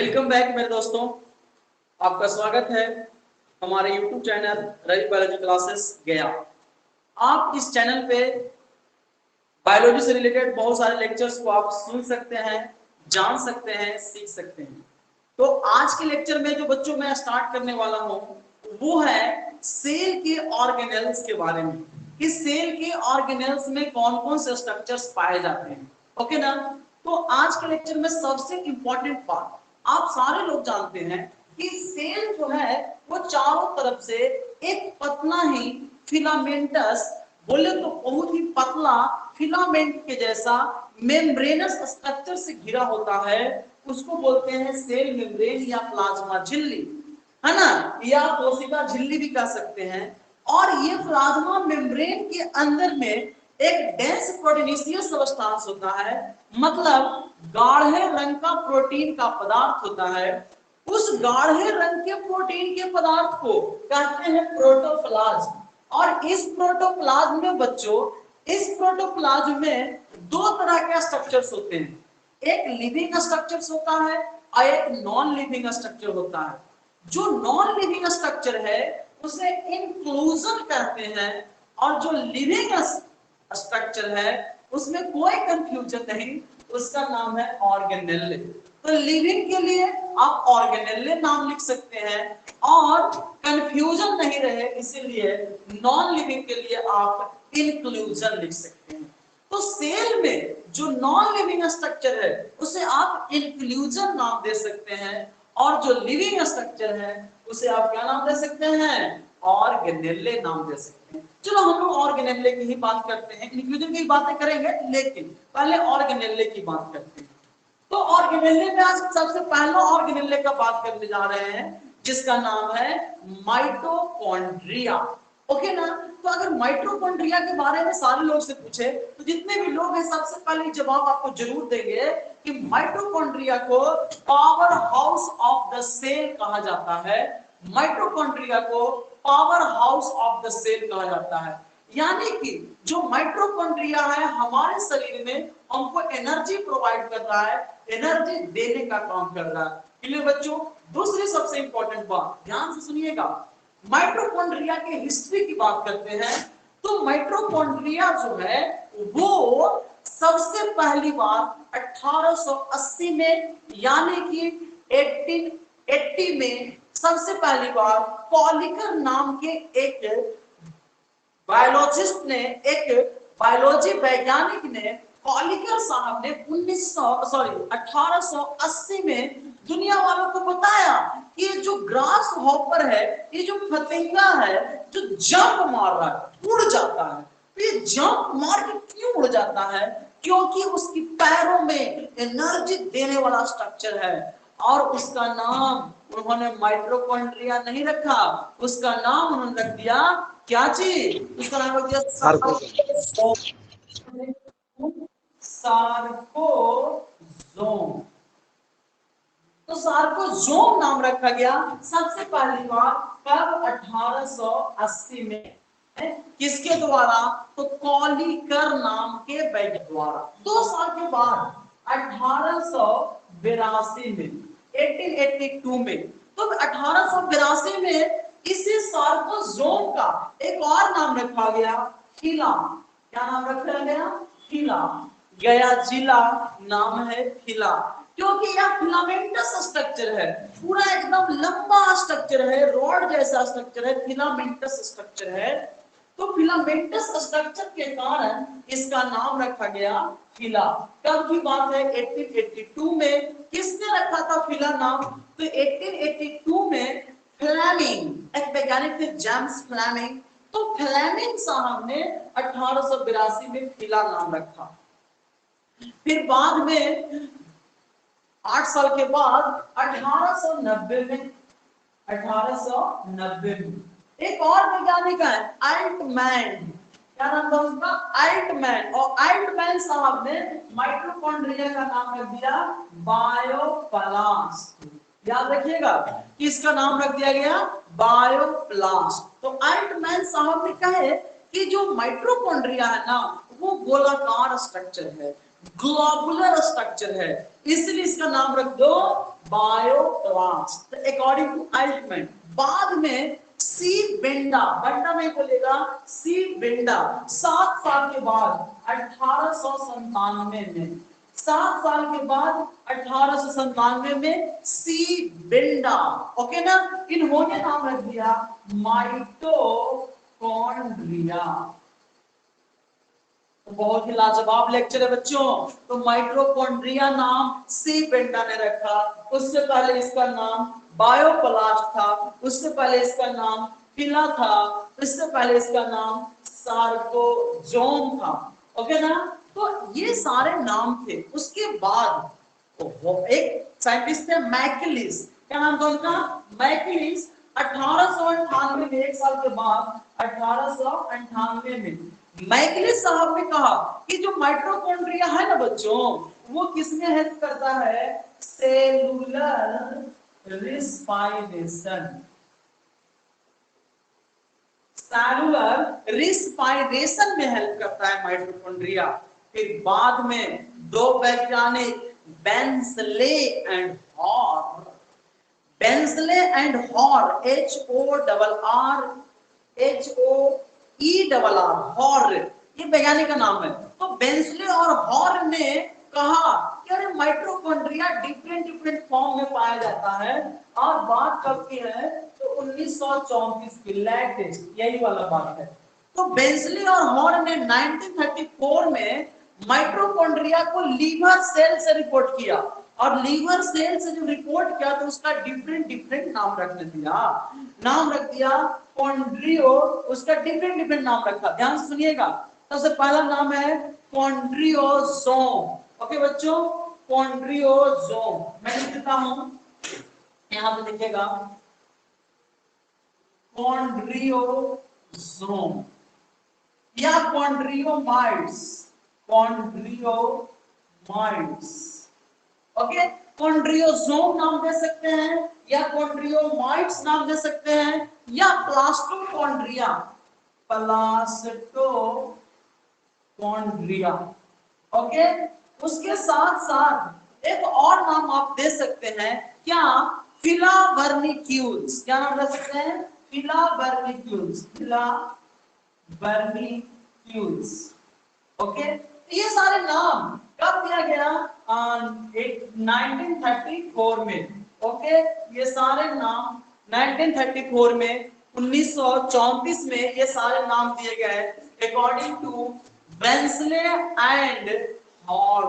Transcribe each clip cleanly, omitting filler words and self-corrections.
Welcome back मेरे दोस्तों, आपका स्वागत है हमारे YouTube channel Ravi biology classes गया। आप इस चैनल पे बायोलॉजी से रिलेटेड बहुत सारे लेक्चर्स को आप सुन सकते हैं, जान सकते हैं, सीख सकते हैं। तो आज के लेक्चर में जो बच्चों मैं स्टार्ट करने वाला हूँ वो है सेल के ऑर्गेनेल्स के बारे में, कि सेल के ऑर्गेनेल्स में कौन कौन से स्ट्रक्चर्स पाए जाते हैं। ओके ना। तो आज के लेक्चर में सबसे इंपॉर्टेंट पार्ट, आप सारे लोग जानते हैं कि सेल जो है वो चारों तरफ से एक पतला ही फिलामेंटस, बोले तो बहुत ही पतला फिलामेंट के जैसा मेम्ब्रेनस स्ट्रक्चर से घिरा होता है। उसको बोलते हैं सेल मेम्ब्रेन या प्लाज्मा झिल्ली, है ना, या कोशिका झिल्ली भी कह सकते हैं। और ये प्लाज्मा मेम्ब्रेन के अंदर में एक डेंस प्रोटीनेशियस सब्सटेंस होता है, मतलब गाढ़े रंग का प्रोटीन का पदार्थ होता है। उस गाढ़े रंग के प्रोटीन के पदार्थ को कहते हैं प्रोटोप्लाज्म। और इस प्रोटोप्लाज्म में बच्चों, इस प्रोटोप्लाज्म में दो तरह के स्ट्रक्चर्स होते हैं, एक लिविंग स्ट्रक्चर्स होता है और एक नॉन लिविंग स्ट्रक्चर होता है। जो नॉन लिविंग स्ट्रक्चर है उसे इंक्लूजन कहते हैं, और जो लिविंग स्ट्रक्चर है उसमें कोई कंफ्यूजन नहीं, उसका नाम है ऑर्गेनेले। तो लिविंग के लिए आप ऑर्गेनेले नाम लिख सकते हैं, और कंफ्यूजन नहीं रहे इसीलिए नॉन लिविंग के लिए आप इंक्लूजन लिख सकते हैं। तो सेल में जो नॉन लिविंग स्ट्रक्चर है उसे आप इंक्लूजन नाम दे सकते हैं, और जो लिविंग स्ट्रक्चर है उसे आप क्या नाम दे सकते हैं, ऑर्गेनेले नाम दे सकते हैं। चलो हम लोग ऑर्गेनेले की ही बात करते हैं, इंक्लूजन की बातें करेंगे लेकिन पहले ऑर्गेनेले की बात करते हैं। तो ऑर्गेनेले में आज सबसे पहला ऑर्गेनेले का बात करने जा रहे हैं जिसका नाम है माइटोकॉन्ड्रिया। ओके ना। तो अगर माइटोकॉन्ड्रिया के बारे में सारे लोग से पूछे तो जितने भी लोग हैं सबसे पहले जवाब आपको जरूर देंगे कि माइटोकॉन्ड्रिया को power house of the cell कहा जाता है। माइटोकॉन्ड्रिया को power house of the cell कहा जाता है, यानी कि जो माइटोकॉन्ड्रिया है हमारे शरीर में हमको एनर्जी प्रोवाइड कर रहा है, एनर्जी देने का काम कर रहा है। इसलिए बच्चों दूसरी सबसे इंपॉर्टेंट बात ध्यान से सुनिएगा, माइटोकॉन्ड्रिया के हिस्ट्री की बात करते हैं। तो माइटोकॉन्ड्रिया जो है वो सबसे पहली बार 1880 में, यानी कि 1880 में सबसे पहली बार कॉलिकर नाम के एक बायोलॉजिस्ट ने, एक बायोलॉजी वैज्ञानिक ने, कॉलिकर साहब ने 1880 में दुनिया वालों को बताया कि ये जो ग्रास हॉपर है, ये जो फतिंगा है जो जंप मार रहा है, उड़ जाता है, तो ये जंप मार के क्यों उड़ जाता है, क्योंकि उसकी पैरों में एनर्जी देने वाला स्ट्रक्चर है। और उसका नाम उन्होंने माइटोकॉन्ड्रिया नहीं रखा, उसका नाम उन्होंने रख दिया क्या चीज, उसका नाम रख दिया सार्कोजोम। तो सार्कोजोम नाम रखा गया सबसे पहली बार कब, 1880 में। किसके द्वारा, तो कॉलिकर नाम के वैज्ञानिक द्वारा। 2 साल के बाद 1882 में, 1882 में, तो 1882 में इसी सार्कोजोम का एक और नाम रखा गया, फिला। क्या नाम रखा गया, फिला। गया जिला नाम है फिला, क्योंकि यह फिलामेंटस स्ट्रक्चर है, पूरा एकदम लंबा स्ट्रक्चर है, रॉड जैसा स्ट्रक्चर है, फिलामेंटस स्ट्रक्चर है। तो फिलामेंटस स्ट्रक्चर के कारण इसका नाम रखा गया फिला। कब की बात है, 1882 में। किसने रखा था फिला नाम, तो 1882 में फ्लेमिंग, एक वैज्ञानिक थे जेम्स फ्लेमिंग। तो फ्लेमिंग साहब ने 1882 में फिला नाम रखा। फिर बाद में 8 साल के बाद 1890 में, 1890 में एक और वैज्ञानिक है आल्टमैन। क्या नाम था उसका, आल्टमैन। और आल्टमैन साहब ने माइटोकॉन्ड्रिया का नाम रख दिया बायोप्लास्ट। याद रखिएगा कि इसका नाम रख दिया गया बायोप्लास्ट। तो आल्टमैन साहब ने कहे कि जो माइटोकॉन्ड्रिया है ना वो गोलाकार स्ट्रक्चर है, ग्लोबुलर स्ट्रक्चर है, इसलिए इसका नाम रख दो बायोप्लास्ट अकॉर्डिंग टू अल्टमैन। बाद में सी बेंडा, बंडा में बोलेगा सी बेंडा 7 साल के बाद 1897 में, 7 साल के बाद 1897 में सी बेंडा, ओके ना, इन्होंने नाम रख दिया माइटोकॉन्ड्रिया। बहुत ही लाजवाब लेक्चर है बच्चों। तो माइटोकॉन्ड्रिया नाम सी बेंडा ने रखा, उससे पहले इसका नाम बायोप्लास्ट था, उससे पहले इसका नाम फिला था, उससे पहले इसका नाम सार्कोजोम था, ओके ना। तो ये सारे नाम थे। उसके बाद वो एक साइंटिस्ट थे मैकलिस, क्या नाम था उनका, मैकलिस। 1898 में, 1 साल के बाद 1898 में मैकलिस साहब ने कहा कि जो माइटोकॉन्ड्रिया है ना बच्चों, वो किसमें हेल्प करता है, सेलुलर रिस्पायरेशन, सेलुलर रिस्पायरेशन में हेल्प करता है माइटोकॉन्ड्रिया। फिर बाद में 2 वैज्ञानिक Bensley and Hoerr, Bensley and Hoerr, HORR, Hoerr, ये वैज्ञानिक का नाम है। तो बेंसले और हॉर ने कहा कि अरे माइटोकॉन्ड्रिया डिफरेंट डिफरेंट फॉर्म में पाया जाता है। और बात कब की है, तो 1934 की, लेटेस्ट यही वाला बात है। तो बेंसले और हॉर ने 1934 में माइटोकॉन्ड्रिया को लीवर सेल से रिपोर्ट किया, और लीवर सेल से जो रिपोर्ट किया तो उसका डिफरेंट डिफरेंट नाम रखने दिया, नाम रख दिया कॉन्ड्रियो, उसका डिफरेंट डिफरेंट नाम रखा। ध्यान से सुनिएगा। सबसे पहला नाम है कॉन्ड्रियोसोम, ओके बच्चों, कॉन्ड्रियोसोम। मैं लिख देता हूं, यहां पे देखिएगा कॉन्ड्रियोसोम या कॉन्ड्रियोमाइट्स, कॉन्ड्रियोमाइट्स, ओके। कॉन्ड्रियोसोम नाम दे सकते हैं, या कॉन्ड्रियोमाइट्स नाम दे सकते हैं, या प्लास्टोकॉन्ड्रिया, प्लास्टोकॉन्ड्रिया, ओके। उसके साथ साथ एक और नाम आप दे सकते हैं, क्या, फिलावर्निक्यूल्स, क्या नाम दे सकते हैं, फिलावर्निक्यूल्स, फिलावर्निक्यूल्स, ओके। ये सारे नाम कब दिया गया, 1934 में, ओके। ये सारे नाम 1934 में, 1934 में ये सारे नाम दिए गए अकॉर्डिंग टू बेंसले एंड हॉर,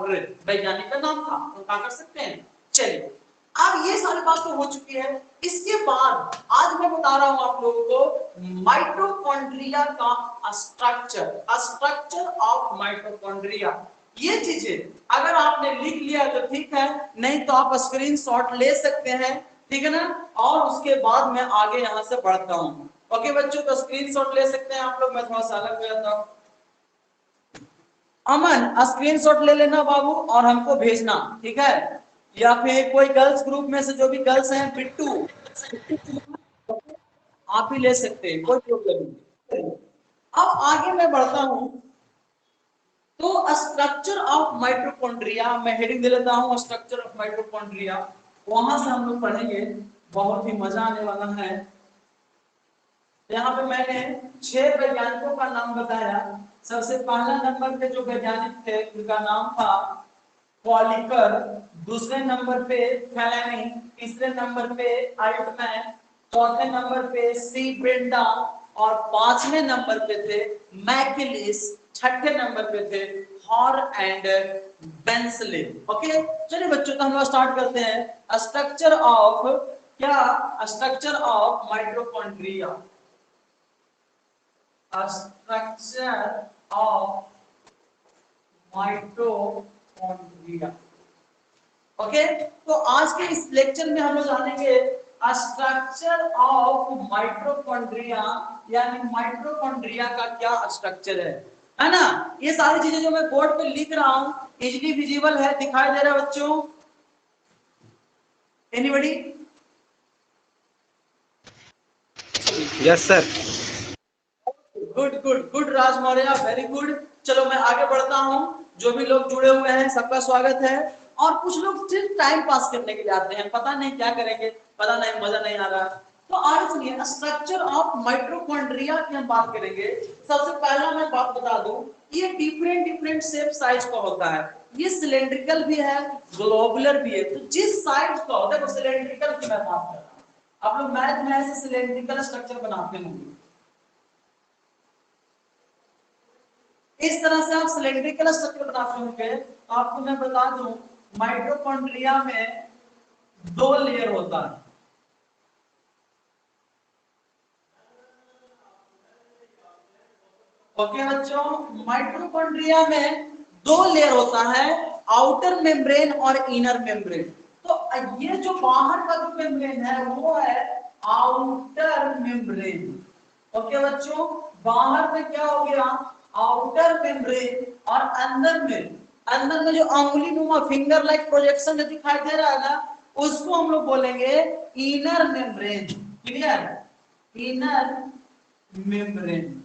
वैज्ञानिक का नाम था। तो क्या कर सकते हैं, चलिए अब ये सारी बात तो हो चुकी है। इसके बाद आज मैं बता रहा हूं आप लोगों को माइटोकॉन्ड्रिया का स्ट्रक्चर, स्ट्रक्चर ऑफ माइटोकॉन्ड्रिया। ये चीजें अगर आपने लिख लिया तो ठीक है, नहीं तो आप स्क्रीनशॉट ले सकते हैं, ठीक है ना। और उसके बाद मैं आगे यहां से बढ़ता हूं, ओके बच्चों। तो स्क्रीनशॉट ले सकते हैं आप लोग, मैं थोड़ा सा अलग हो जाता हूं। अमन स्क्रीनशॉट ले लेना बाबू और हमको भेजना, ठीक है। या फिर कोई गर्ल्स ग्रुप में से जो भी गर्ल्स हैं, बिट्टू आप ही ले सकते हैं, कोई प्रॉब्लम नहीं। अब आगे मैं बढ़ता हूं। तो स्ट्रक्चर ऑफ माइटोकॉन्ड्रिया, मैं हेडिंग दे लेता हूं स्ट्रक्चर ऑफ माइटोकॉन्ड्रिया, वहां से हम लोग पढ़ेंगे, बहुत ही मजा आने वाला है। यहाँ पे मैंने 6 वैज्ञानिकों का नाम बताया। सबसे पहला नंबर पे जो वैज्ञानिक थे उनका नाम था पॉलिकर, दूसरे नंबर पे थैलेमी, तीसरे नंबर पे अल्टमैन, चौथे नंबर पे सी ब्रेंडा, और 5वें नंबर पे थे मैकलिस, छठे नंबर पे थे हॉर एंड बेंसले, ओके। चलिए बच्चों, तो हम लोग स्टार्ट करते हैं स्ट्रक्चर ऑफ, क्या, structure of mitochondria, structure of mitochondria, okay. तो आज के इस लेक्चर में हम लोग जानेंगे स्ट्रक्चर ऑफ माइटोकॉन्ड्रिया, यानी माइटोकॉन्ड्रिया का क्या स्ट्रक्चर है ना। ये सारी चीजें जो मैं बोर्ड पे लिख रहा हूं इजीली विजिबल है, दिखाई दे रहा है बच्चों, anybody? Yes sir. Good good good Raj Maurya, very good. चलो मैं आगे बढ़ता हूं। जो भी लोग जुड़े हुए हैं सबका स्वागत है। और कुछ लोग सिर्फ टाइम पास करने के लिए आते हैं, पता नहीं क्या करेंगे, पता नहीं, मजा नहीं आ रहा। तो आज सुनिए स्ट्रक्चर ऑफ माइटोकॉन्ड्रिया की हम बात करेंगे। सबसे पहला मैं बात बता दूं, ये डिफरेंट डिफरेंट शेप साइज का होता है। ये सिलेंड्रिकल भी है, ग्लोबुलर भी है। तो जिस साइज का होता है, सिलेंड्रिकल की मैं बात कर रहा हूं। आप लोग मैथ में ऐसे सिलेंड्रिकल स्ट्रक्चर बनाते होंगे, इस तरह से आप सिलेंड्रिकल स्ट्रक्चर बनाते होंगे। आपको मैं बता दूं, माइटोकॉन्ड्रिया में 2 लेयर होता है। ओके बच्चों, माइटोकॉन्ड्रिया में 2 लेयर होता है, आउटर मेम्ब्रेन और इनर मेम्ब्रेन। तो ये जो बाहर का जो मेम्ब्रेन है वो है आउटर मेम्ब्रेन। ओके बच्चों, बाहर में क्या हो गया, आउटर मेम्ब्रेन, और अंदर में जो अंगुली नुमा फिंगर लाइक प्रोजेक्शन जो दिखाई दे रहा है ना, उसको हम लोग बोलेंगे inner membrane. Clear, inner membrane.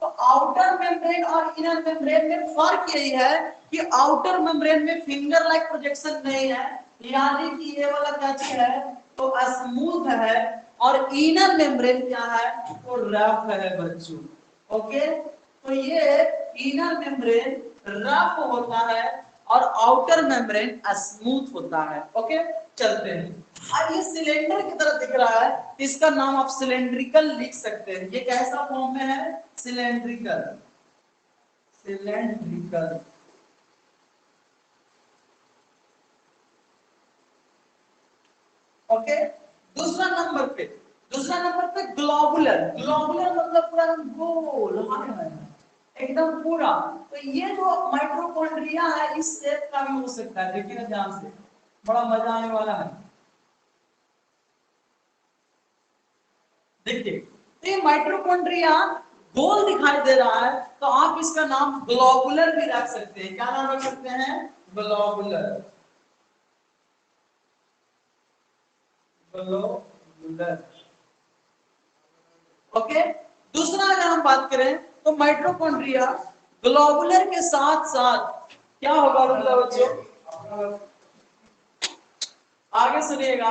तो आउटर मेम्ब्रेन और इनर मेम्ब्रेन में फर्क यही है कि आउटर मेम्ब्रेन में फिंगर लाइक प्रोजेक्शन नहीं है, यानी कि ये वाला क्या चीज है, तो स्मूथ है, और इनर मेम्ब्रेन क्या है, तो रफ है बच्चों। ओके, तो ये इनर मेम्ब्रेन रफ होता है और आउटर मेम्ब्रेन स्मूथ होता है। ओके, चलते हैं। अब ये सिलेंडर की तरह दिख रहा है, इसका नाम आप सिलेंड्रिकल लिख सकते हैं। ये कैसा फॉर्म में है, सिलेंड्रिकल, सिलेंड्रिकल। ओके, दूसरा नंबर पे ग्लोबुलर। ग्लोबुलर मतलब पूरा गोल, एकदम पूरा। तो ये जो माइटोकॉन्ड्रिया है इस शेप का भी हो सकता है, देखिए ना ध्यान से, बड़ा मजा आने वाला है। देखिए, तो ये माइटोकॉन्ड्रिया गोल दिखाई दे रहा है, तो आप इसका नाम ग्लोबुलर भी रख सकते हैं। क्या नाम रख सकते हैं, ग्लोबुलर, ग्लोबुलर। ओके, दूसरा अगर हम बात करें तो माइटोकॉन्ड्रिया ग्लोबुलर के साथ साथ क्या होगा बच्चों, आगे सुनिएगा।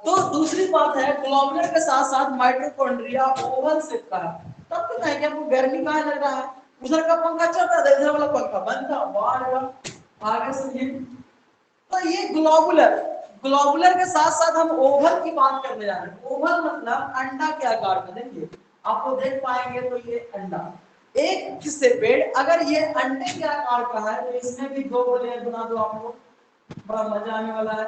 तो दूसरी बात है, ग्लोबुलर के साथ साथ माइटोकॉन्ड्रिया ओवल शेप का है। तब तो कहेंगे आपको गर्मी कहाँ लग रहा है, उधर का पंखा चल रहा है, इधर वाला पंखा बंद था। वाह, आगे सुनिए। तो ये ग्लोबुलर, ग्लोबुलर के साथ साथ हम ओवल की बात करने जा रहे हैं। ओवल मतलब अंडा के आकार में। देखिए, आपको देख पाएंगे तो ये अंडा, एक किससे पेड़, अगर ये अंडे के आकार का है तो इसमें भी 2 लेयर बना दो आप लोग, बड़ा मजा आने वाला है।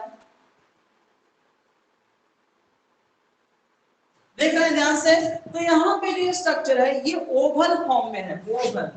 देख रहे हैं ध्यान से, तो यहाँ पे जो स्ट्रक्चर है ये ओवल फॉर्म में है। ओवल,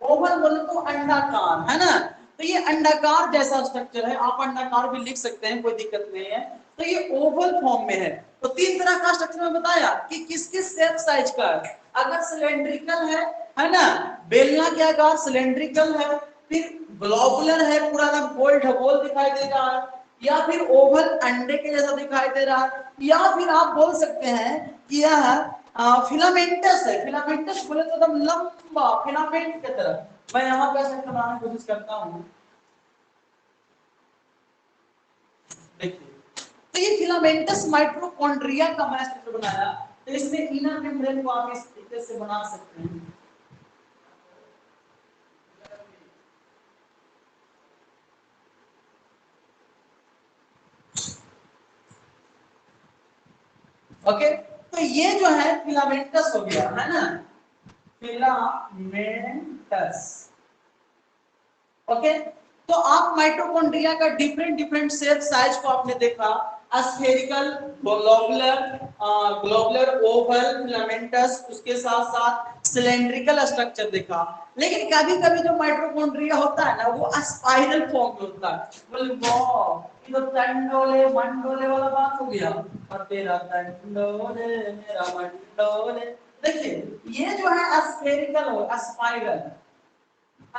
ओवल बोले तो अंडाकार है ना, तो ये अंडाकार जैसा स्ट्रक्चर है, आप अंडाकार भी लिख सकते हैं, कोई दिक्कत नहीं है। तो ये ओवल फॉर्म में है। तो 3 तरह का स्ट्रक्चर में बताया कि किस किस शेप साइज का है। अगर सिलेंड्रिकल है ना, बेलना के आकार सिलेंड्रिकल है, फिर ग्लोबुलर है, पूरा एकदम गोल ढगोल दिखाई दे रहा है, या फिर ओवल अंडे के जैसा दिखाई दे रहा है, या फिर आप बोल सकते हैं कि यह फिलामेंटस है। फिलामेंटस बोले तो एकदम लंबा फिलामेंट की तरह। मैं यहाँ पे ऐसे बनाने की कोशिश करता हूँ, देखिए। तो ये फिलामेंटस माइटोकॉन्ड्रिया का मैं चित्र बनाया, तो इसमें इनर मेम्ब्रेन को आप इस तरीके से बना सकते हैं। ओके, तो ये जो है फिलामेंटस हो गया है ना, फिलामेंटस। ओके, तो आप माइटोकॉन्ड्रिया का डिफरेंट डिफरेंट शेप साइज को आपने देखा, spherical, globular, globular, Oval, filamentous, उसके साथ साथ सिलेंड्रिकल स्ट्रक्चर देखा। लेकिन कभी कभी जो माइटोकॉन्ड्रिया होता है ना, वो स्पाइरल फॉर्म में होता है। बोले वाह, ये तो तंडोले मंडोले वाला बात हो गया, और तेरा तंडोले मेरा मंडोले। देखिए, ये जो है स्फेरिकल हो, स्पाइरल,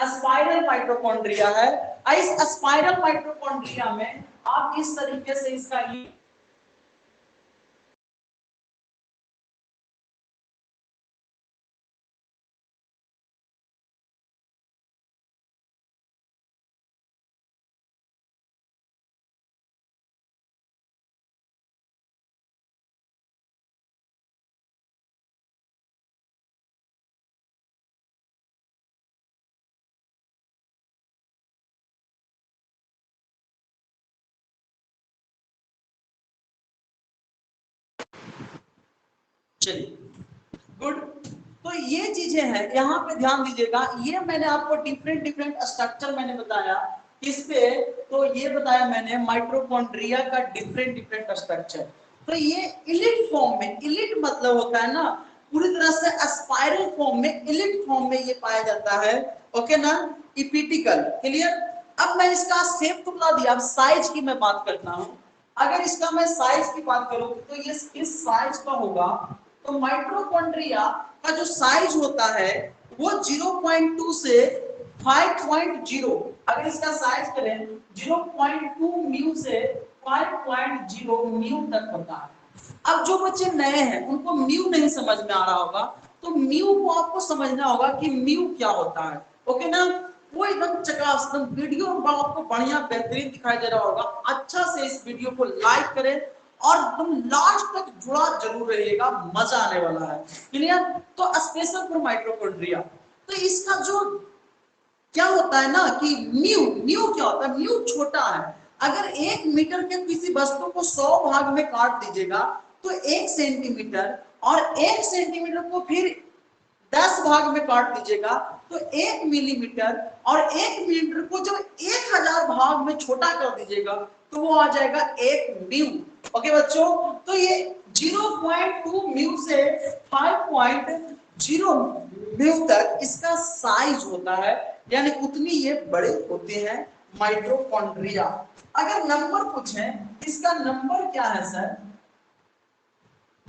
स्पाइरल माइटोकॉन्ड्रिया है। इस स्पाइरल माइटोकॉन्ड्रिया में आप इस तरीके से इसका चलिए गुड। तो ये चीजें हैं, यहाँ पे ध्यान दीजिएगा। ये मैंने आपको डिफरेंट स्ट्रक्चर मैंने बताया किस पे, तो ये बताया मैंने माइटोकॉन्ड्रिया का डिफरेंट स्ट्रक्चर। तो ये इलिट फॉर्म में, इलिट मतलब होता है ना पूरी तरह से स्पाइरल फॉर्म में, इलिट फॉर्म में ये पाया जाता है। ओके ना, इपिटिकल, क्लियर। अब मैं इसका शेप तो बता दिया, अब साइज की मैं बात करता हूं। अगर इसका मैं साइज की बात करूं तो ये इस साइज का होगा। तो माइटोकॉन्ड्रिया का जो साइज होता है वो 0.2 से 5.0, अगर इसका साइज करें 0.2 म्यू से 5.0 म्यू तक होता है। अब जो बच्चे नए हैं उनको म्यू नहीं समझ में आ रहा होगा, तो म्यू को आपको समझना होगा कि म्यू क्या होता है। ओके ना, वो एकदम चकास वीडियो आपको बढ़िया बेहतरीन दिखाई दे रहा होगा। अच्छा से इस वीडियो को लाइक करें और एकदम लास्ट तक जुड़ा जरूर रहिएगा, मजा आने वाला है। क्लियर। तो स्पेशल फॉर माइटोकॉन्ड्रिया, तो इसका जो क्या होता है ना कि म्यू, म्यू क्या होता है, म्यू छोटा है। अगर 1 मीटर के किसी वस्तु को 100 भाग में काट दीजिएगा तो 1 सेंटीमीटर, और 1 सेंटीमीटर को फिर 10 भाग में काट दीजिएगा तो 1 मिलीमीटर, और 1 मिलीमीटर को जब 1000 भाग में छोटा कर दीजिएगा तो वो आ जाएगा 1 म्यू। ओके बच्चों, तो ये 0.2 म्यू से 5.0 म्यू तक इसका साइज होता है, यानी उतनी ये बड़े होते हैं माइटोकॉन्ड्रिया। अगर नंबर पूछे, इसका नंबर क्या है सर,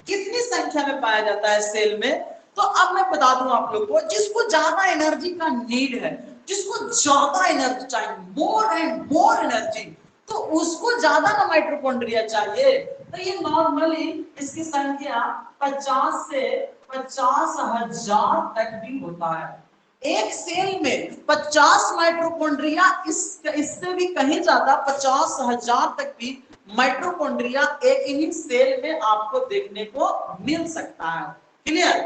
कितनी संख्या में पाया जाता है सेल में, तो अब मैं बता दूं आप लोग को, जिसको ज्यादा एनर्जी का नीड है, जिसको ज्यादा एनर्जी चाहिए, मोर एंड मोर एनर्जी, तो उसको ज्यादा ना माइटोकॉन्ड्रिया चाहिए। तो ये नॉर्मली इसकी संख्या 50 से 50,000 तक भी होता है। एक सेल में 50 माइटोकॉन्ड्रिया, इससे भी कहीं ज्यादा 50,000 तक भी माइटोकॉन्ड्रिया एक ही सेल में आपको देखने को मिल सकता है। क्लियर।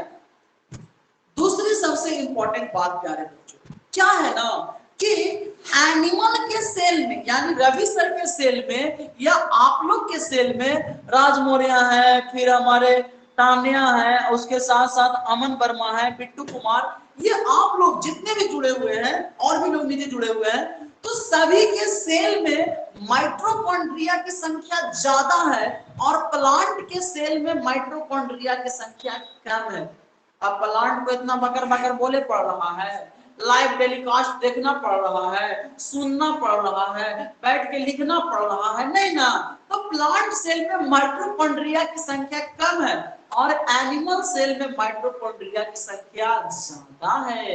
दूसरी सबसे इंपॉर्टेंट बात प्यारे बच्चों क्या है ना कि एनिमल के सेल में, यानी रवि सर के सेल में या आप लोग के सेल में, राज मौर्य है, फिर हमारे तान्या है, उसके साथ साथ अमन वर्मा है, बिट्टू कुमार, ये आप लोग जितने भी जुड़े हुए हैं और भी लोग नीचे जुड़े हुए हैं, तो सभी के सेल में माइटोकॉन्ड्रिया की संख्या ज्यादा है और प्लांट के सेल में माइटोकॉन्ड्रिया की संख्या कम है। अब प्लांट को इतना बकर बकर बोले पड़ रहा है, लाइव टेलीकास्ट देखना पड़ रहा है, सुनना पड़ रहा है, बैठ के लिखना पड़ रहा है, नहीं ना। तो प्लांट सेल में माइटोकॉन्ड्रिया की संख्या कम है और एनिमल सेल में माइटोकॉन्ड्रिया की संख्या ज्यादा है।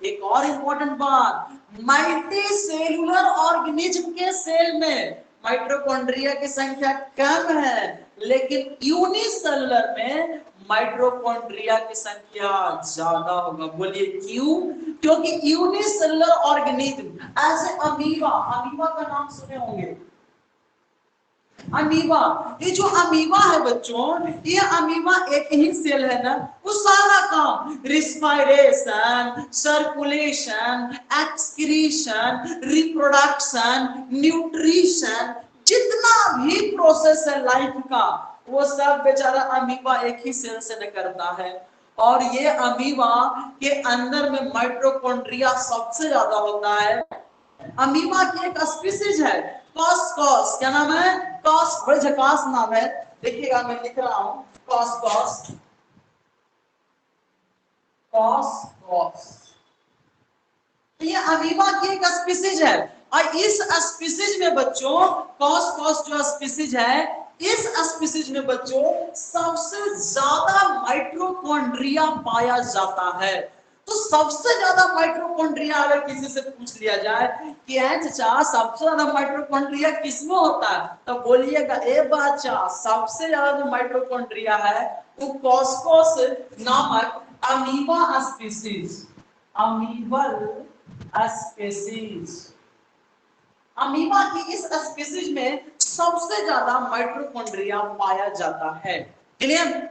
एक और इंपॉर्टेंट बात, मल्टी सेलुलर ऑर्गेनिज्म के सेल में माइटोकॉन्ड्रिया की संख्या कम है, लेकिन यूनिसेलुलर में माइटोकॉन्ड्रिया की संख्या ज्यादा होगा। बोलिए क्यों? क्योंकि यूनिसेलुलर ऑर्गेनिज्म ऐसे अमीबा, अमीबा का नाम सुने होंगे, अमीबा, ये जो अमीबा है बच्चों, ये अमीबा एक ही सेल है ना, वो सारा काम respiration, circulation, excretion, reproduction, nutrition, जितना भी प्रोसेस है लाइफ का, वो सब बेचारा अमीबा एक ही सेल से न करता है। और ये अमीबा के अंदर में माइटोकॉन्ड्रिया सबसे ज्यादा होता है। अमीबा की एक स्पीसीज है कॉस, क्या नाम है, कॉस, बड़े झकास नाम है, देखिएगा मैं लिख रहा हूं, कॉस। तो ये अमीबा की एक स्पीसीज है और इस स्पीसीज में बच्चों कॉस जो स्पीसीज है, इस स्पीसीज में बच्चों सबसे ज्यादा माइटोकॉन्ड्रिया पाया जाता है। तो सबसे ज्यादा माइटोकॉन्ड्रिया अगर किसी से पूछ लिया जाए कि चाचा सबसे ज्यादा माइटोकॉन्ड्रिया किसमें होता है, तो बोलिएगा ए बच्चा सबसे ज्यादा जो माइटोकॉन्ड्रिया है वो कॉस नामक अमीबा स्पीसीज, अमीबल स्पीसीज, अमीबा की इस स्पीसीज में सबसे ज्यादा माइटोकॉन्ड्रिया पाया जाता है। क्लियर।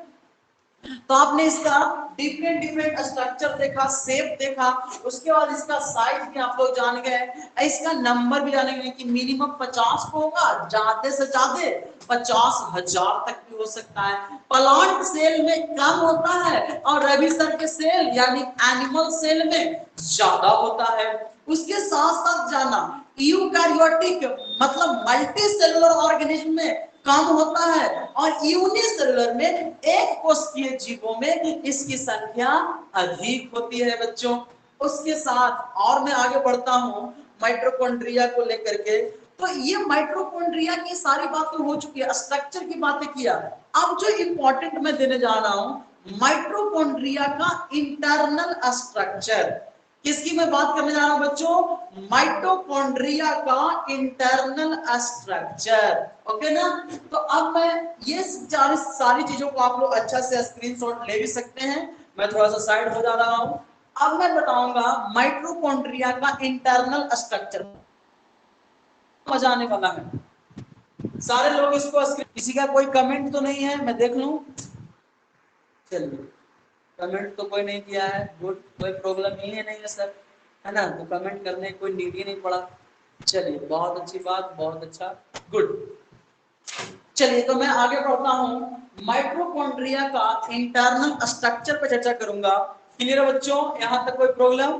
तो आपने इसका डिफरेंट डिफरेंट स्ट्रक्चर देखा, शेप देखा, उसके बाद इसका साइज भी आप लोग जान गए, इसका नंबर भी जान गए कि मिनिमम 50 को होगा, ज्यादा से ज्यादा 50,000 तक भी हो सकता है। प्लांट सेल में कम होता है और रवि सर के सेल यानी एनिमल सेल में ज्यादा होता है। उसके साथ साथ जाना यूकैरियोटिक मतलब मल्टी सेलुलर ऑर्गेनिज्म में कम होता है और यूनिसेलुलर में एक कोशिकीय जीवों में इसकी संख्या अधिक होती है बच्चों। उसके साथ और मैं आगे बढ़ता हूं माइटोकॉन्ड्रिया को लेकर के। तो ये माइटोकॉन्ड्रिया की सारी बातें हो चुकी है, स्ट्रक्चर की बातें किया। अब जो इंपॉर्टेंट मैं देने जा रहा हूं माइटोकॉन्ड्रिया का इंटरनल स्ट्रक्चर। किसकी मैं बात करने जा रहा हूं बच्चों? माइटोकॉन्ड्रिया का इंटरनल स्ट्रक्चर। ओके ना? तो अब मैं ये सारी चीजों को आप लोग अच्छा से स्क्रीनशॉट ले भी सकते हैं। मैं थोड़ा सा साइड हो जा रहा हूं। अब मैं बताऊंगा माइटोकॉन्ड्रिया का इंटरनल स्ट्रक्चर। मजा आने वाला है। सारे लोग इसको किसी का कोई कमेंट तो नहीं है? मैं देख लूं। चलिए, कमेंट तो कोई नहीं किया है, गुड, कोई प्रॉब्लम ही है नहीं है सर, है ना? तो कमेंट करने कोई नीड ही नहीं पड़ा। चलिए, बहुत अच्छी बात, बहुत अच्छा, गुड। चलिए, तो मैं आगे बढ़ता हूं। माइटोकॉन्ड्रिया का इंटरनल स्ट्रक्चर पर चर्चा करूंगा। क्लियर है बच्चों? यहां तक कोई प्रॉब्लम?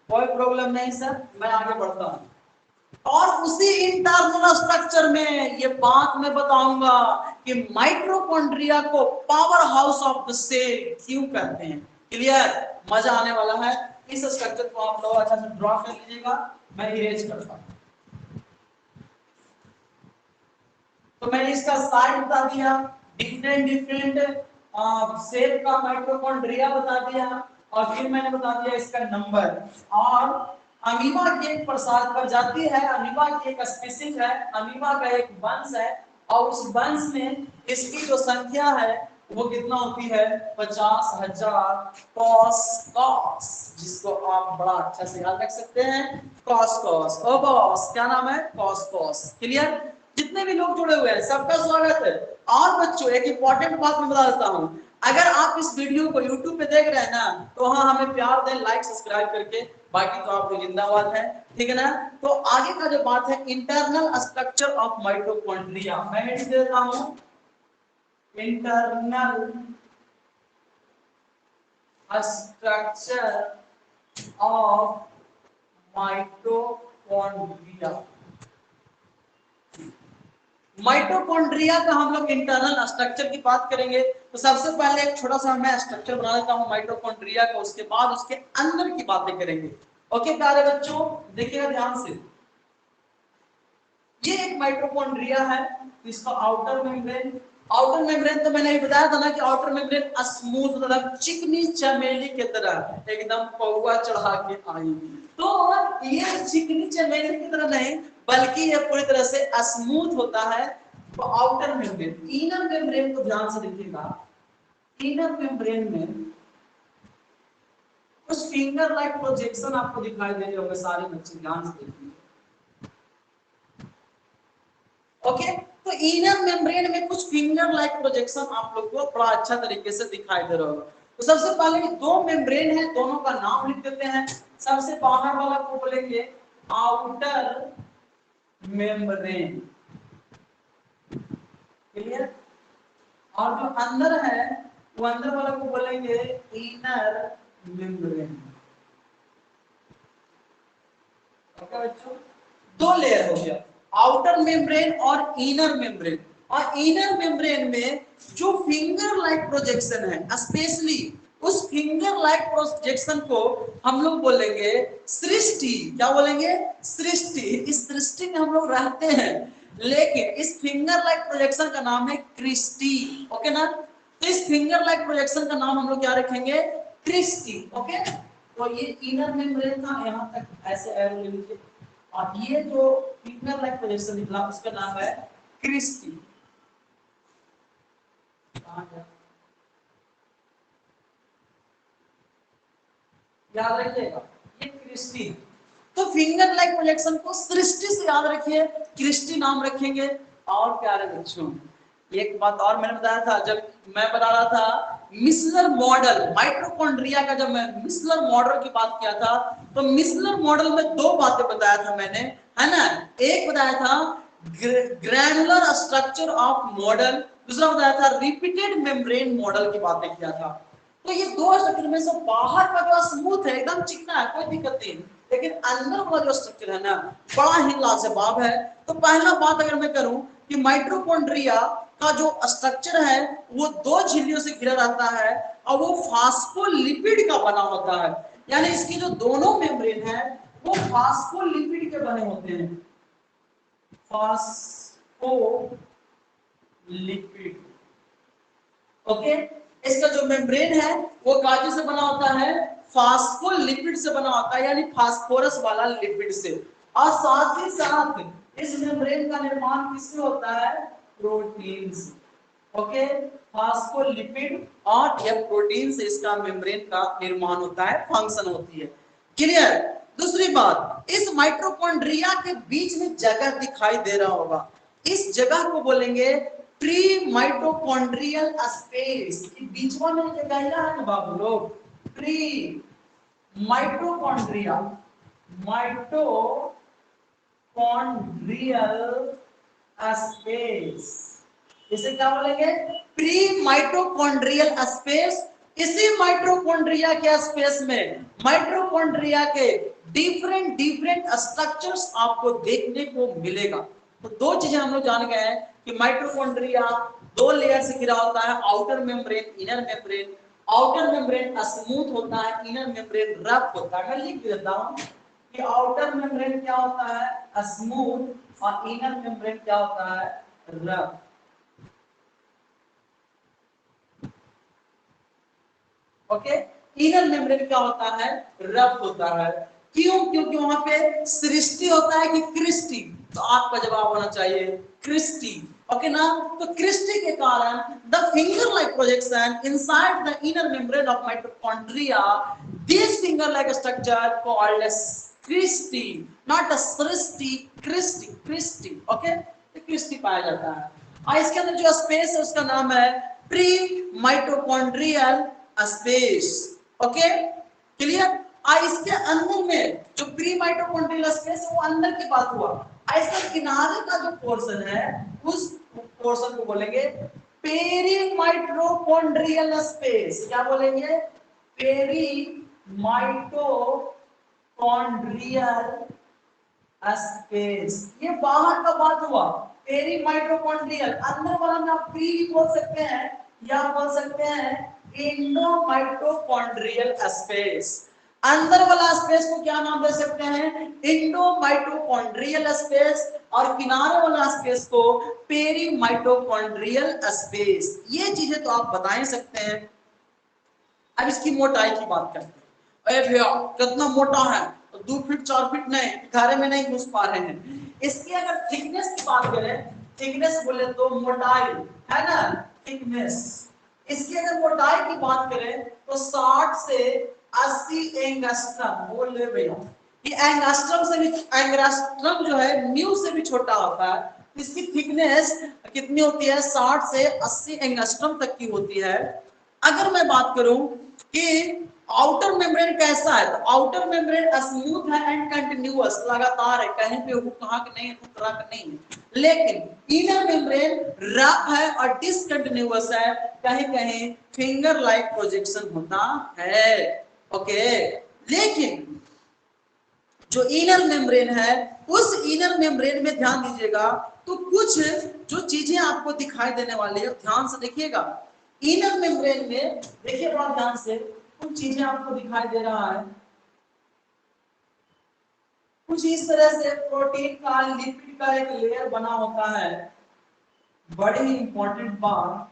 कोई प्रॉब्लम नहीं सर। मैं आगे बढ़ता हूं और उसी इंटरनल स्ट्रक्चर में ये बात मैं बताऊंगा कि माइटोकॉन्ड्रिया को power house of the cell क्यों कहते हैं। क्लियर? मजा आने वाला है। इस स्ट्रक्चर को आप लोग अच्छा से ड्रॉ कर लीजिएगा, मैं इरेज करता हूं। तो मैंने इसका साइज बता दिया, डिफरेंट डिफरेंट शेप का माइटोकॉन्ड्रिया बता दिया और फिर मैंने बता दिया इसका नंबर। और अमीबा की एक प्रसार पर जाती है, अमीबा की एक स्पीशीज है, अमीबा का एक वंश है और उस वंश में इसकी जो संख्या है वो कितना होती है? 50,000 कॉस कॉस, जिसको आप बड़ा अच्छा से याद रख सकते हैं, कॉस कॉस। ओ बॉस, क्या नाम है? Cos cos. क्लियर? जितने भी लोग जुड़े हुए हैं सबका स्वागत है। और बच्चों एक इंपॉर्टेंट बात मैं बता देता हूं, अगर आप इस वीडियो को YouTube पे देख रहे हैं ना, तो हाँ हमें प्यार दें लाइक सब्सक्राइब करके, बाकी तो आप लोग जिंदाबाद हैं। ठीक है ना? तो आगे का जो बात है इंटरनल स्ट्रक्चर ऑफ माइटोकॉन्ड्रिया, मैं हिंट देता हूं, internal structure of mitochondria. Mitochondria का हम लोग इंटरनल स्ट्रक्चर की बात करेंगे तो सबसे पहले एक छोटा सा मैं स्ट्रक्चर बना देता हूं माइटोकॉन्ड्रिया का, उसके बाद उसके अंदर की बातें करेंगे। ओके प्यारे बच्चों, देखिएगा ध्यान से। ये एक माइटोकॉन्ड्रिया है, इसका आउटर मेम्ब्रेन, आउटर मेम्ब्रेन तो मैंने बताया था ना कि आउटर मेम्ब्रेन स्मूथ मतलब चिकनी चमेली की तरह एकदम पौवा चढ़ा के आई। तो ये चिकनी चमेली की तरह नहीं बल्कि ये पूरी तरह से स्मूथ होता है। तो आउटर मेम्ब्रेन, इनर मेम्ब्रेन को ध्यान से देखिएगा। इनर मेम्ब्रेन में कुछ फिंगर लाइक प्रोजेक्शन आपको दिखाई दे रहे होंगे, सारे बच्चे ध्यान से देखिए। ओके, तो इनर मेम्ब्रेन में कुछ फिंगर लाइक प्रोजेक्शन आप लोग को बड़ा अच्छा तरीके से दिखाई दे रहा होगा। तो सबसे पहले दो मेम्ब्रेन है, दोनों का नाम लिख देते हैं। सबसे बाहर वाला को बोलेंगे आउटर मेम्ब्रेन। क्लियर? और जो अंदर है वो अंदर वाला को बोलेंगे इनर मेम्ब्रेन। ओके बच्चों, दो लेयर हो गया, आउटर मेम्ब्रेन और इनर मेम्ब्रेन। और इनर मेम्ब्रेन में जो फिंगर लाइक प्रोजेक्शन है, स्पेशली उस फिंगर लाइक प्रोजेक्शन को हम लोग बोलेंगे सृष्टि। क्या बोलेंगे? सृष्टि। इस सृष्टि में हम लोग रहते हैं, लेकिन इस फिंगर लाइक प्रोजेक्शन का नाम है क्रिस्टी। ओके ना? तो इस फिंगर लाइक प्रोजेक्शन का नाम हम लोग क्या रखेंगे? क्रिस्टी। ओके, तो ये इनर मेम्ब्रेन था, यहां तक ऐसे एरो ले लीजिए। और ये जो फिंगर लाइक प्रोजेक्शन निकला उसका नाम है क्रिस्टी। याद रखिएगा ये क्रिस्टी। तो फिंगर लाइक प्रोजेक्शन को सृष्टि से याद रखिए, क्रिस्टी नाम रखेंगे। और प्यारे बच्चों एक बात और मैंने बताया था, जब मैं बता रहा था मिसलर मॉडल, माइटोकॉन्ड्रिया का जब मैं मिसलर मॉडल की बात किया था तो मिसलर मॉडल में दो बातें बताया था मैंने, है ना। एक बताया था ग्रैनुलर स्ट्रक्चर ऑफ मॉडल, दूसरा बताया था रिपीटेड मेम्ब्रेन मॉडल की बातें किया था। तो ये दो स्ट्रक्चर में से बाहर का जो स्मूथ है, एकदम चिकना है, कोई दिक्कत नहीं, लेकिन अंदर वाला जो स्ट्रक्चर है ना बड़ा ही लाजवाब है। तो पहला बात अगर मैं करूं कि माइटोकॉन्ड्रिया का जो स्ट्रक्चर है वो दो झिल्लियों से घिरा रहता है और वो फास्फोलिपिड का बना होता है, यानी इसकी जो दोनों मेम्ब्रेन है वो फास्फोलिपिड के बने होते हैं, फास्फोलिपिड। ओके, इसका जो मेम्ब्रेन है वो कांचे से बना होता है, फास्फोलिपिड से बना होता है, यानी फास्फोरस वाला लिपिड से। और साथ ही साथ इस मेम्ब्रेन का निर्माण किससे होता है, प्रोटीन से। ओके, फास्फोलिपिड और ये प्रोटीन से इसका मेम्ब्रेन का निर्माण होता है, फंक्शन होती है। क्लियर। दूसरी बात, इस माइटोकॉन्ड्रिया के बीच में जगह दिखाई दे रहा होगा, इस जगह को बोलेंगे प्री माइटोकॉन्ड्रियल स्पेस। बीच में जगह है ना बाबू लोग, प्री माइटोकॉन्ड्रिया, माइटोकॉन्ड्रियल स्पेस, इसे क्या बोलेंगे, प्री माइटोकॉन्ड्रियल स्पेस। इसी माइटोकॉन्ड्रिया के स्पेस में माइटोकॉन्ड्रिया के डिफरेंट डिफरेंट स्ट्रक्चर्स आपको देखने को मिलेगा। तो दो चीजें हम लोग जान गए हैं कि माइटोकॉन्ड्रिया दो लेयर से घिरा होता है, outer membrane, inner membrane. Outer membrane smooth होता है, इनर मेम्ब्रेन रफ होता है। मैं लिख देता हूं कि आउटर मेम्ब्रेन क्या होता है, स्मूथ, और इनर मेम्ब्रेन क्या होता है, रफ। ओके, इनर मेम्ब्रेन क्या होता है, रफ होता है। क्यों, क्योंकि वहां पे सृष्टि होता है कि क्रिस्टी, तो आपका जवाब होना चाहिए क्रिस्टी। ओके ना, तो क्रिस्टी के कारण the finger like projection inside the inner membrane of mitochondria, this finger like structure called as cristae, not a सृष्टि, क्रिस्टी, क्रिस्टी। ओके, तो क्रिस्टी पाया जाता है। और इसके अंदर जो स्पेस है उसका नाम है pre mitochondrial space. Okay, clear. इसके अंदर में जो प्री माइटोकॉन्ड्रियल स्पेस है वो अंदर की बात हुआ। इसका किनारे का जो पोर्शन है उस पोर्शन को बोलेंगे पेरी माइटोकॉन्ड्रियल स्पेस। क्या बोलेंगे, पेरी माइटोकॉन्ड्रियल स्पेस। ये बाहर का बात हुआ, पेरी माइटोकॉन्ड्रियल। अंदर वाला में आप प्री बोल सकते हैं या बोल सकते हैं इंडो माइटोकॉन्ड्रियल स्पेस। अंदर वाला स्पेस को क्या नाम दे सकते हैं, इंडो माइटोकॉन्ड्रियल स्पेस, और किनारे वाला स्पेस को पेरी माइटोकॉन्ड्रियल स्पेस। ये चीजें तो आप बता ही सकते हैं। अब इसकी मोटाई की बात करते हैं। अरे भैया कितना मोटा है, तो 2 फीट 4 फीट नहीं, घारे में नहीं घुस पा रहे हैं। इसकी अगर थिकनेस की बात करें, थिकनेस बोले तो मोटाई है ना, थिकनेस। इसकी अगर मोटाई की बात करें तो 60 से 80 एंगस्ट्रम बोल ले भैया। ये एंगस्ट्रम से भी, एंगस्ट्रम जो है न्यू से भी छोटा होता है। इसकी थिकनेस कितनी होती है, 60 से 80 एंगस्ट्रम तक की होती है। अगर मैं बात करूं कि आउटर मेम्ब्रेन कैसा है, तो आउटर मेम्ब्रेन स्मूथ है एंड कंटिन्यूअस, लगातार है, कहीं पे हुक हाक नहीं है, टुकड़ा नहीं है। लेकिन इनर मेम्ब्रेन रफ है और डिसकंटिन्यूअस है, कहीं कहीं फिंगर लाइक प्रोजेक्शन होता है। ओके, लेकिन जो इनर मेम्ब्रेन है उस इनर मेम्ब्रेन में ध्यान दीजिएगा तो कुछ जो चीजें आपको दिखाई देने वाली है, ध्यान से देखिएगा। इनर मेम्ब्रेन में देखिए बड़ा ध्यान से, कुछ चीजें आपको दिखाई दे रहा है, कुछ इस तरह से प्रोटीन का, लिपिड का एक लेयर बना होता है। बड़ी ही इंपॉर्टेंट बात,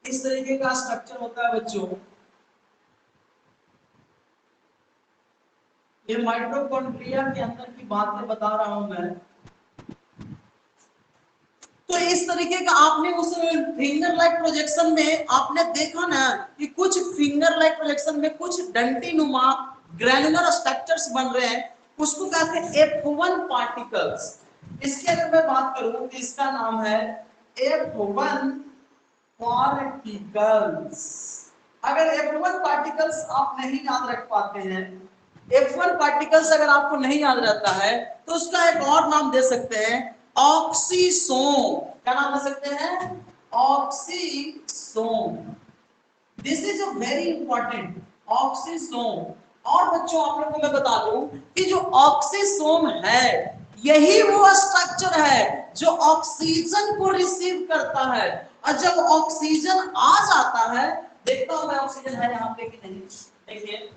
इस तरीके का स्ट्रक्चर होता है बच्चों। ये माइटोकॉन्ड्रिया के अंदर की बातें बता रहा हूं मैं। तो इस तरीके का आपने उस फिंगर लाइक प्रोजेक्शन में आपने देखा ना कि कुछ फिंगर लाइक प्रोजेक्शन में कुछ डंटी नुमा ग्रैनुलर स्ट्रक्चर्स बन रहे हैं, उसको कहते हैं F1 पार्टिकल्स। इसकी अगर मैं बात करूं तो इसका नाम है F1 पार्टिकल्स। अगर F1 पार्टिकल्स आप नहीं याद रख पाते हैं, F1 पार्टिकल्स अगर आपको नहीं याद रहता है तो उसका एक और नाम दे सकते हैं ऑक्सीसोम। क्या नाम दे सकते हैं? Oxysome. This is a very important, oxysome. और बच्चों आप लोगों को मैं बता दूं कि जो ऑक्सीसोम है यही वो स्ट्रक्चर है जो ऑक्सीजन को रिसीव करता है। और जब ऑक्सीजन आ जाता है, देखता हूं मैं ऑक्सीजन है यहाँ पे कि नहीं। देखिए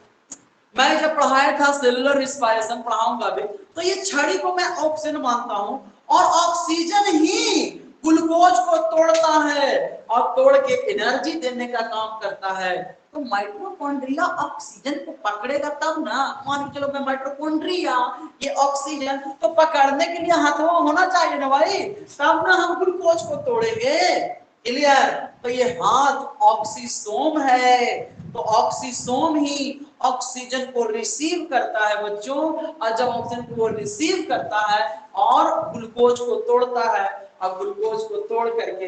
मैं जब पढ़ाया था सेलुलर रिस्पायरेशन, पढ़ाऊंगा भी, तो ये छड़ी को मैं ऑक्सीजन मानता हूं और ऑक्सीजन ही ग्लूकोज को तोड़ता है और तोड़ के एनर्जी देने का काम करता है। तो माइटोकॉन्ड्रिया ऑक्सीजन को पकड़ेगा तब ना। मान के चलो मैं माइटोकॉन्ड्रिया, ये ऑक्सीजन तो पकड़ने के लिए हथवा होना चाहिए ना भाई, तब ना हम ग्लूकोज को तोड़ेंगे। क्लियर? तो ये हाथ ऑक्सीसोम है। तो ऑक्सीसोम ही ऑक्सीजन को रिसीव करता है बच्चों, और जब ऑक्सीजन को रिसीव करता है और ग्लूकोज को तोड़ता है और ग्लूकोज को तोड़ करके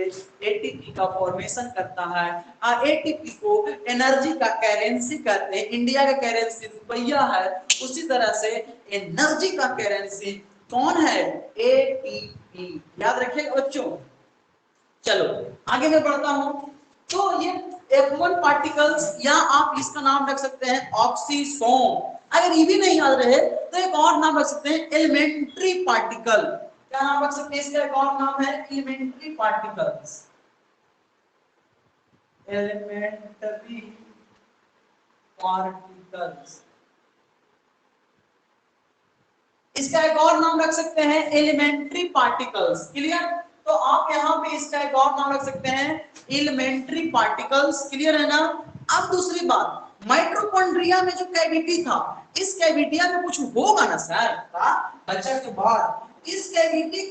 एटीपी का फॉर्मेशन करता है। और एटीपी को एनर्जी का करेंसी कहते हैं। इंडिया का करेंसी रुपया है, उसी तरह से एनर्जी का करेंसी कौन है? एटीपी। याद रखिएगा बच्चों। चलो आगे मैं बढ़ता हूं। तो ये F1 पार्टिकल्स, या आप इसका नाम रख सकते हैं ऑक्सीसोम। अगर ये भी नहीं याद रहे तो एक और नाम रख सकते हैं एलिमेंट्री पार्टिकल। क्या नाम रख सकते हैं इसका? एक और नाम है एलिमेंट्री पार्टिकल्स। एलिमेंट्री पार्टिकल्स, इसका एक और नाम रख सकते हैं एलिमेंट्री पार्टिकल्स। क्लियर? तो आप यहाँ पे इसका एक और नाम रख सकते हैं एलिमेंट्री पार्टिकल्स। क्लियर है ना? अब दूसरी बात, माइटोकॉन्ड्रिया में जो कैविटी था, इस कैविटिया में कुछ होगा ना सर? अच्छा के बाद इस कैविटी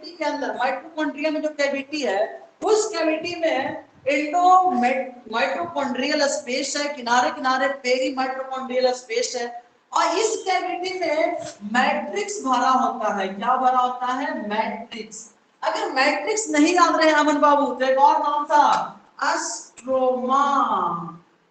के अंदर माइटोकॉन्ड्रिया में जो कैविटी है, उस कैविटी में एंडो माइटोकॉन्ड्रियल स्पेस है, किनारे किनारे पेरी माइटोकॉन्ड्रियल स्पेस है, और इस कैविटी में मैट्रिक्स भरा होता है। क्या भरा होता है? मैट्रिक्स। अगर मैट्रिक्स नहीं याद रहे अमन बाबू तो एक और नाम था अस्ट्रोमा।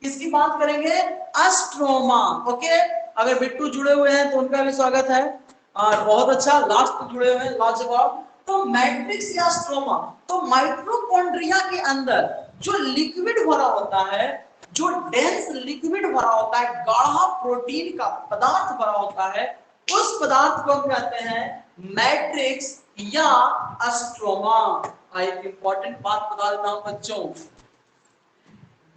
किसकी बात करेंगे? अस्ट्रोमा। ओके, अगर बिट्टू जुड़े हुए हैं तो उनका भी स्वागत है, और बहुत अच्छा, लास्ट तक जुड़े हुए हैं, लाजवाब। तो मैट्रिक्स या स्ट्रोमा, तो माइटोकॉन्ड्रिया के अंदर जो लिक्विड भरा होता है, जो डेंस लिक्विड भरा होता है, गाढ़ा प्रोटीन का पदार्थ भरा होता है, उस पदार्थ को हम कहते हैं मैट्रिक्स या अस्ट्रोमा। एक इंपॉर्टेंट बात बता देता हूं बच्चों,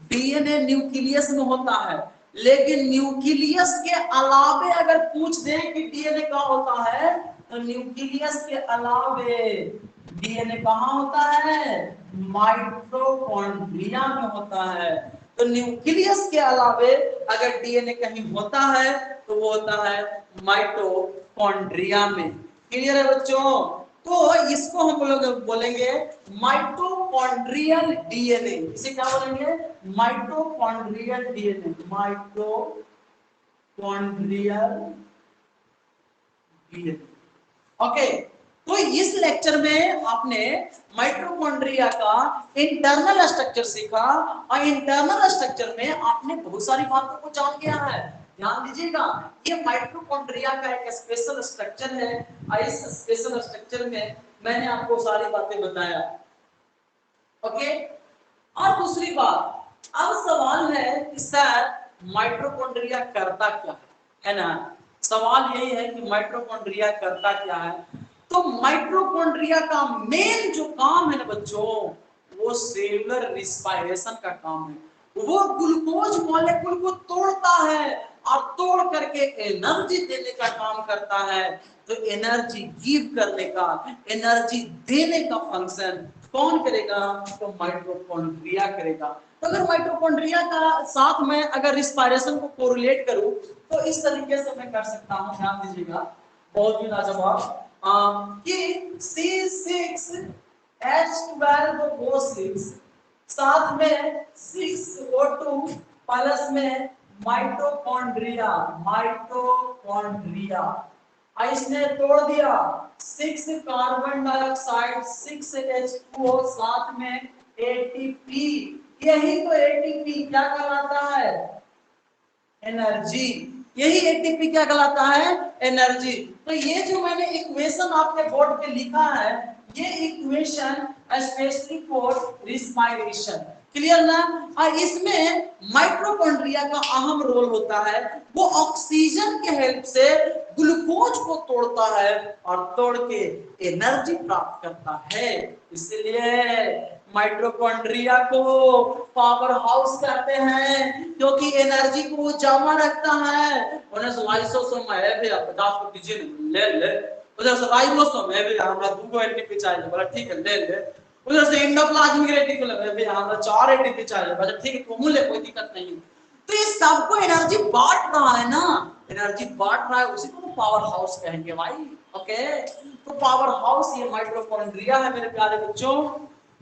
डीएनए न्यूक्लियस में होता है, लेकिन न्यूक्लियस के अलावे अगर पूछ दे कि डीएनए कहां होता है, तो न्यूक्लियस के अलावे डीएनए कहां होता है? माइटोकॉन्ड्रिया में होता है। तो न्यूक्लियस के अलावे अगर डीएनए कहीं होता है तो वो होता है माइटोकॉन्ड्रिया में। क्लियर है बच्चों? तो इसको हम लोग बोलेंगे माइटोकॉन्ड्रियल डीएनए। इसे क्या बोलेंगे? Mitochondrial DNA. Mitochondrial DNA. Okay, तो इस लेक्चर में आपने माइटोकॉन्ड्रिया का इंटरनल स्ट्रक्चर सीखा, और इंटरनल स्ट्रक्चर में आपने बहुत सारी बातों को जान गया है। ध्यान दीजिएगा, ये माइटोकॉन्ड्रिया का एक स्पेशल स्ट्रक्चर है, और इस स्पेशल स्ट्रक्चर में मैंने आपको सारी बातें बताया। ओके, और दूसरी बात, अब सवाल है कि सर माइटोकॉन्ड्रिया करता क्या है ना? सवाल यही है कि माइटोकॉन्ड्रिया करता क्या है। तो माइटोकॉन्ड्रिया का मेन जो काम है ना बच्चों, वो सेलुलर रिस्पायरेशन का काम है। वो ग्लूकोज मॉलिक्यूल को तोड़ता है और तोड़ करके एनर्जी देने का काम करता है। तो एनर्जी गिव करने का, एनर्जी देने का फंक्शन कौन करेगा? तो माइटोकॉन्ड्रिया करेगा। तो अगर माइटोकॉन्ड्रिया का साथ में अगर रिस्पायरेशन को कोरिलेट करूं तो इस तरीके से मैं कर सकता हूं। ध्यान दीजिएगा, बहुत ही लाजवाब, कि C6H12O6 साथ में 6O2 प्लस में माइटोकॉन्ड्रिया। और इसने तोड़ दिया 6 कार्बन डाइऑक्साइड 6H2O साथ में ATP। यही तो ATP क्या कहलाता है? एनर्जी। यही एटीपी क्या कहलाता है? एनर्जी। तो ये जो मैंने इक्वेशन आपके बोर्ड पे लिखा है, ये equation specially for respiration, clear ना? और इसमें माइटोकॉन्ड्रिया का अहम रोल होता है। वो ऑक्सीजन के हेल्प से ग्लूकोज को तोड़ता है और तोड़ के एनर्जी प्राप्त करता है। इसलिए माइटोकॉन्ड्रिया को पावर हाउस कहते हैं, क्योंकि एनर्जी को वो जमा रखता है। उन्हें लाइसोसोम है भी 50 को दीजिए ले ले, उधर से राइबोसोम है भी हमरा 2 एटीपी चाहिए, बोला ठीक है ले ले। उधर से एंडोप्लाज्मिक रेटिकुलम है भी हमरा 4 एटीपी चाहिए, बोला ठीक है तुम ले, कोई दिक्कत नहीं। तो ये सबको एनर्जी बांट रहा है ना, एनर्जी बांट रहा है, उसी को तो पावर हाउस कहेंगे भाई। ओके, तो पावर हाउस ये माइटोकॉन्ड्रिया है मेरे प्यारे बच्चों।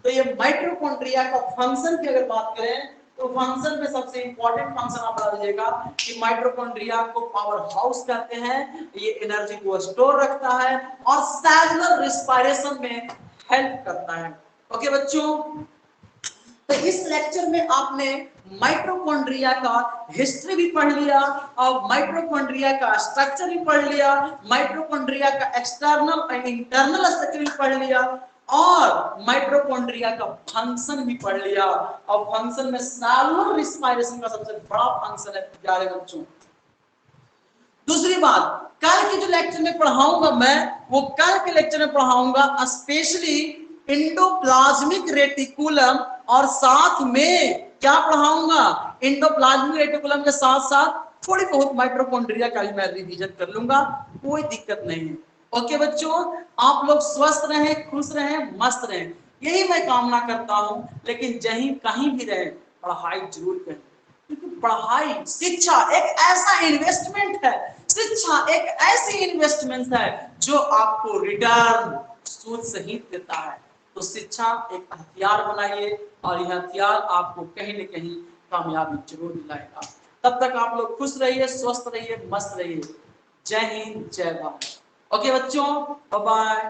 तो ये माइटोकॉन्ड्रिया का फंक्शन की अगर बात करें तो फंक्शन में सबसे इंपॉर्टेंट फंक्शन आप बता दीजिएगा कि माइटोकॉन्ड्रिया को पावर हाउस कहते हैं। ये एनर्जी को स्टोर रखता है और सेलुलर रिस्पायरेशन में हेल्प करता है। ओके बच्चों, तो इस लेक्चर में आपने माइटोकॉन्ड्रिया का हिस्ट्री भी पढ़ लिया और माइटोकॉन्ड्रिया का स्ट्रक्चर भी पढ़ लिया, माइटोकॉन्ड्रिया का एक्सटर्नल एंड इंटरनल स्ट्रक्चर भी पढ़ लिया और माइटोकॉन्ड्रिया का फंक्शन भी पढ़ लिया। और फंक्शन में सेलुलर रिस्पायरेशन का सबसे बड़ा फंक्शन है प्यारे बच्चों। दूसरी बात, कल के जो लेक्चर में पढ़ाऊंगा मैं, वो कल के लेक्चर में पढ़ाऊंगा स्पेशली एंडोप्लाज्मिक रेटिकुलम, और साथ में क्या पढ़ाऊंगा? एंडोप्लाज्मिक रेटिकुलम के साथ साथ थोड़ी बहुत माइटोकॉन्ड्रिया का भी मैं रिवीजन कर लूंगा, कोई दिक्कत नहीं है। ओके बच्चों, आप लोग स्वस्थ रहें, खुश रहें, मस्त रहें, यही मैं कामना करता हूं। लेकिन जहीं कहीं भी रहें, पढ़ाई जरूर करें, क्योंकि पढ़ाई, शिक्षा एक ऐसा इन्वेस्टमेंट है, शिक्षा एक ऐसी इन्वेस्टमेंट है जो आपको रिटर्न सूद सहित देता है। तो शिक्षा एक हथियार बनाइए और यह हथियार आपको कहीं न कहीं कामयाबी जरूर दिलाएगा। तब तक आप लोग खुश रहिए, स्वस्थ रहिए, मस्त रहिए। जय हिंद, जय भारत। ओके बच्चों, बाय बाय।